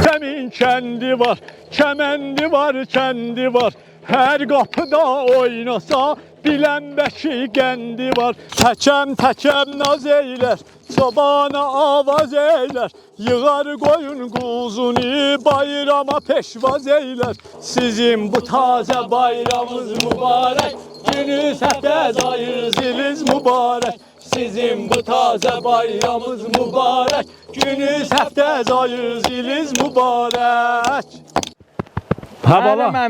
təkəmin kəndi var, kəməndi var, kəndi var. Hər qapıda oynasa, bilən bəki qəndi var. Təkəm təkəm naz eylər, çobana avaz eylər. Yığar qoyun quzunu, bayrama peşvaz eylər. Sizin bu tazə bayramınız mübarək, günüz həftəz ayınız iliz mübarək. Sizin bu tazə bayramınız mübarək, günüz həftəz ayınız iliz mübarək. Ha baba.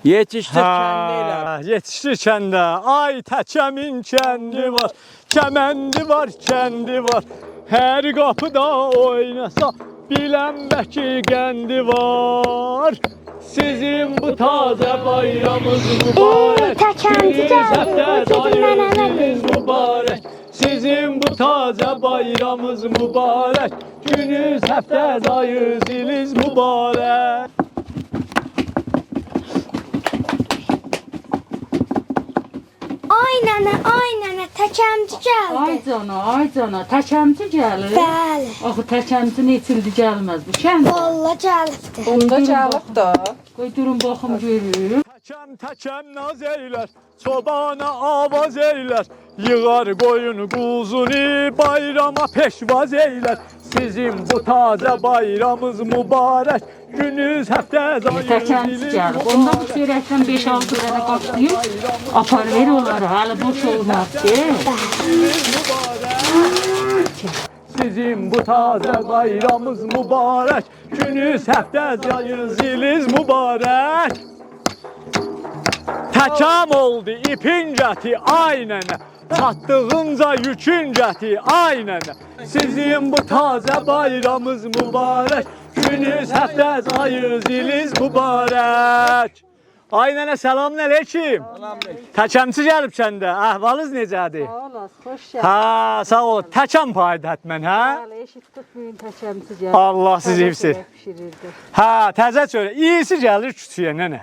Yetiştir kendiyle. Yetiştir kəndə. Ay təkəmin kəndi var, kəməndi var, kəndi var. Hər qapıda oynasa, bilən bəki qəndi var. Sizin bu tazə bayramınız mübarək, günüz həftəz ayınız iliz mübarək. Sizin bu tazə bayramınız mübarək, günüz həftəz ayınız iliz mübarək. Ay nənə, təkəmci gəldi. Ay cana, təkəmci gəlir. Bəli. Axı təkəmci neçildi gəlməz bu kəndə. Valla gəlibdi. Onda gəlib da. Qoy durun baxım görürüm. Təkəm təkəm naz eylər, çobana avaz eylər. Yığar qoyun quzunu, bayrama peşvaz eylər. Sizin bu tazə bayramınız mübarək, günüz həftəz ayınız Təkəmci iliz gəlir. Ondan bu çörəkdən 5-6 dənə qatlayıb, apar ver onları, hələ boş olmazdı. Sizin bu tazə bayramınız mübarək, günüz həftəz ayınız iliz mübarək. Təkəm oldu ipin gəti, ay nənə. Çatdığınca yükün gəti, ay nənə. Sizin bu tazə bayramınız mübarək, günüz həftəz ayınız iliz mübarək. Ay nənə, salamün əleykim. Təkəmçi gəlib kəndə, əhvalınız necədir? Sağ olasın, xoş gəldin. Ha, sağ ol. Təkəm paydı hətmən, hə? Bəli, eşitdik bugün təkəmci gəlir. Allah sizi hifz et. Pişirirdi. Hə, təzə çörək. İyisi gəlir küçüyə, nənə.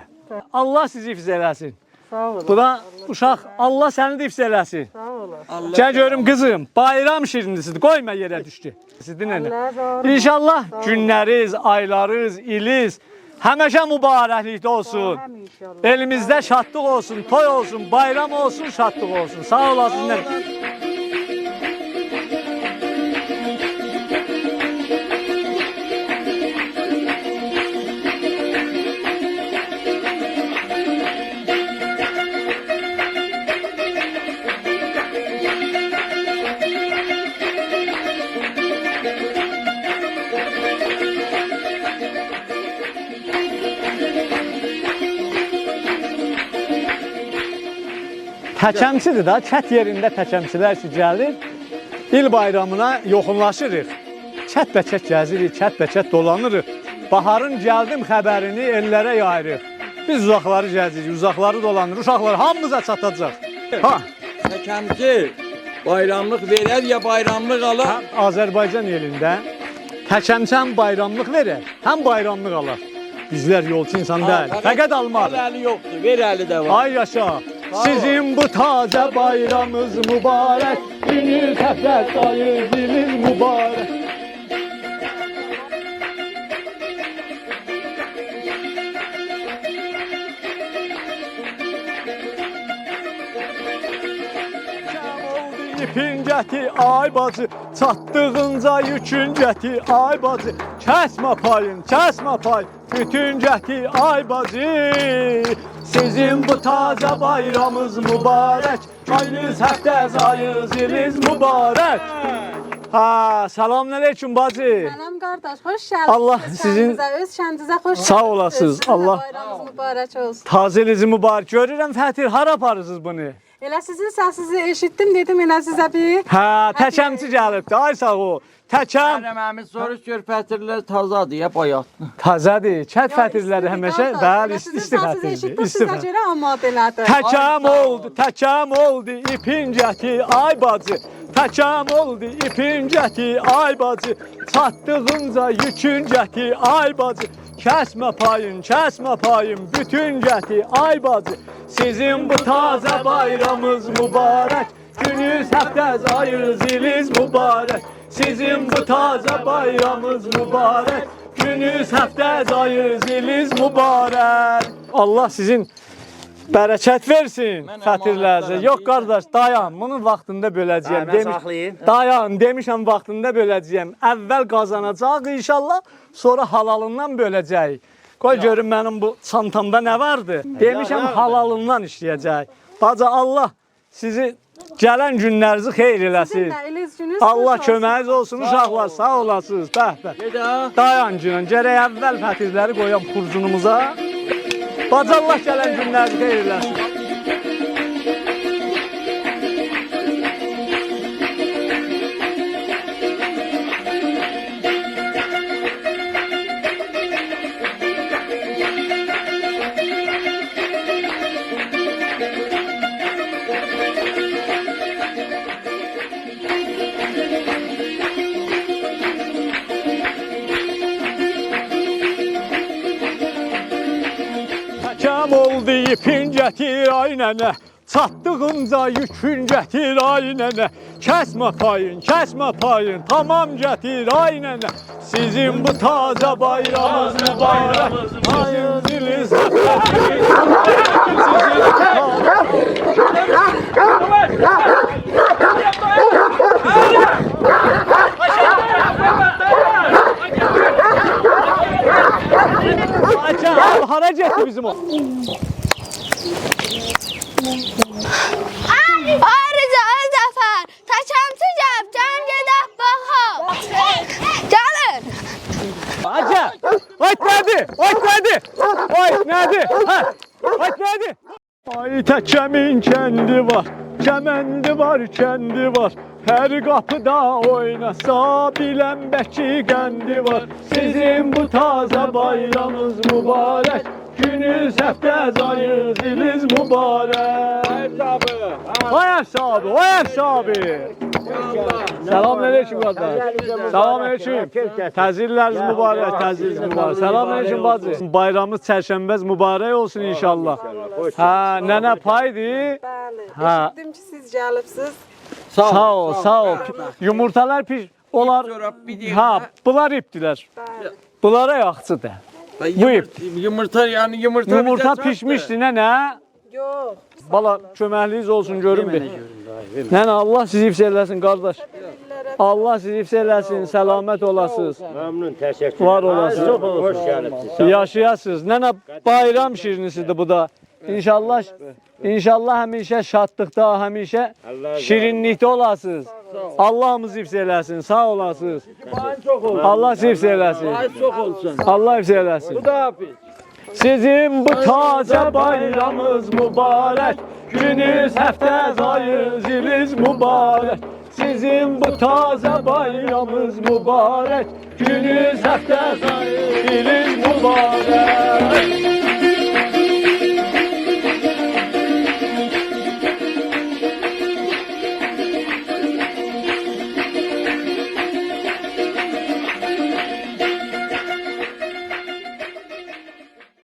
Allah sizi hifz eləsin. Sağ olasın. Bu da uşaq, Allah səni də hifz eləsin. Sağ olasın. Gəl görüm qızım, bayram şirindisidir. Qoyma yerə düşdü. Sizdir nənə. Allah razı İnşallah günləriniz, aylarınız, iliz həmişə mübarəklikdə olsun. Həm inşallah. Elimizdə şadlıq olsun, toy olsun, bayram olsun, şadlıq olsun. Sağ olasın nənə. Təkəmçidir da, kət yerində təkəmçilər ki gəlir, il bayramına yoxunlaşırıq. Kət-bəkət gəzirik, kət-bəkət dolanırıq. Baharın gəldim xəbərini ellərə yayırıq. Biz uzaqları gəzirik, uzaqları dolanırıq, uşaqlar hamımıza çatacaq. Ha, Təkəmci bayramlıq verər ya bayramlıq alar. həm Azərbaycan elində təkəmçi həm bayramlıq verər, həm bayramlıq alar. Bizlər yolçu insan deyil, fəqət almaq. Al əli yoxdur, ver əli də var. Ay yaşa, sizin bu tazə bayramınız mübarək, günüz həftəz ayınız iliz mübarək. İpin gəti, ay bacı, çatdığınca yükün gəti, ay bacı. Kəsmə payın, kəsmə pay, bütün gəti, ay bacı. Sizin bu tazə bayramınız mübarək, ayınız həftəz ayınız iliz mübarək. Ha, selamünaleyküm bacı. Salam qardaş, xoş gəldiniz. Allah sizin öz kəndinizə xoş sağ olasınız. Allah bayramınız mübarək olsun. tazelizi mübarək. Görürəm Fətir, hara aparırsınız bunu? Elə sizin səsinizi eşitdim, dedim elə sizə bir. Hə, təkəmçi gəlibdi. Ay sağ ol. Təkəm Mənim soruş gör fətirlər tazadır ya bayatlı. təzədir. Kət fətirləri həmişə bəli isti Sizin səsinizi fətirdir. eşitdim, İsti sizə fətir. görə amma belədir. Təkəm oldu ipin gəti, ay bacı. Təkəm oldu ipin gəti, ay bacı. Çatdığınca yükün gəti, ay bacı. Kəsmə payın, bütün gəti, ay bacı. Sizin bu tazə bayramınız mübarək. Günüz həftəz ayınız iliz mübarək. Sizin bu taze bayramınız mübarek. Gününüz, həftəz, ayınız, iliniz mübarək. Allah sizin bərəkət versin fətirlərinize. Yox qardaş, dayan. Bunun vaxtında böləcəyəm. Mən saxlayayım. Dayan, demişəm vaxtında böləcəyəm. Əvvəl qazanacaq inşallah, sonra halalından böləcəyik. Qoy görün mənim bu çantamda nə vardı? Demişəm halalından işləyəcək. Bacı Allah sizi gələn günlərinizi xeyir eləsin. Eliniz gününüz Allah xoş olsun. köməyiniz olsun uşaqlar, sağ olasınız. Dayan günün, gərək əvvəl fətirləri qoyam xurcunumuza. Bacı Allah gələn günlərinizi xeyir eləsin. Təkəm oldu ipin gətir ay nənə, çatdığınca yükün gətir ay nənə. Kəsmə payın, tamam gətir ay nənə. Sizin bu taze bayramınız mübarək. Ayın diliz hara getdi bizim o? Ayrıca Zafer, taşamsı cep, can gedək baxaq. Gəlin. Acə, Ay nədir? Hə, nədir? Ay təkəmin kəndi var, kəməndi var, kəndi var. Hər qapıda oynasa bilən bəki qəndi var. Sizin bu taze bayramınız mübarək. Gününüz, həftəz, ayınız, iliniz mübarək. Vay əfsabi. Selamünaleyküm qardaş. Selamünaleyküm. Təzirləriniz mübarək, Selamünaleyküm bacı. Bayramınız çərşənbəz mübarək olsun inşallah. Hə, nənə paydı. Bəli. Ha. Eşitdim ki siz gəlibsiz. Sağ ol. Yumurtalar piş. Onlar, ha, bunlar ipdilər. Bəli. Bunlara yaxçıdır. Bu ip. Yumurta yani yumurta. Yumurta pişmişdi nənə. Yox. Bala köməkliyiz olsun görün bir. Nənə Allah sizi hifz eləsin qardaş. Allah sizi hifz eləsin, səlamət olasınız. Memnun, teşekkür. Var olasınız. Hoş geldiniz. Yaşayasınız. Nənə bayram şirinisidir bu da. İnşallah həmişə şadlıqda, həmişə şirinlikdə olasınız. Allah'ımız hifz eləsin, sağ olasınız. Allah sizi hifz eləsin. Çok olsun. Allah hifz eləsin. Bu da hafif. Sizin bu taze bayramınız mübarek. Gününüz, həftəz, ayınız, iliniz mübarek. Sizin bu taze bayramınız mübarek. Gününüz, həftəz, ayınız, iliniz mübarek.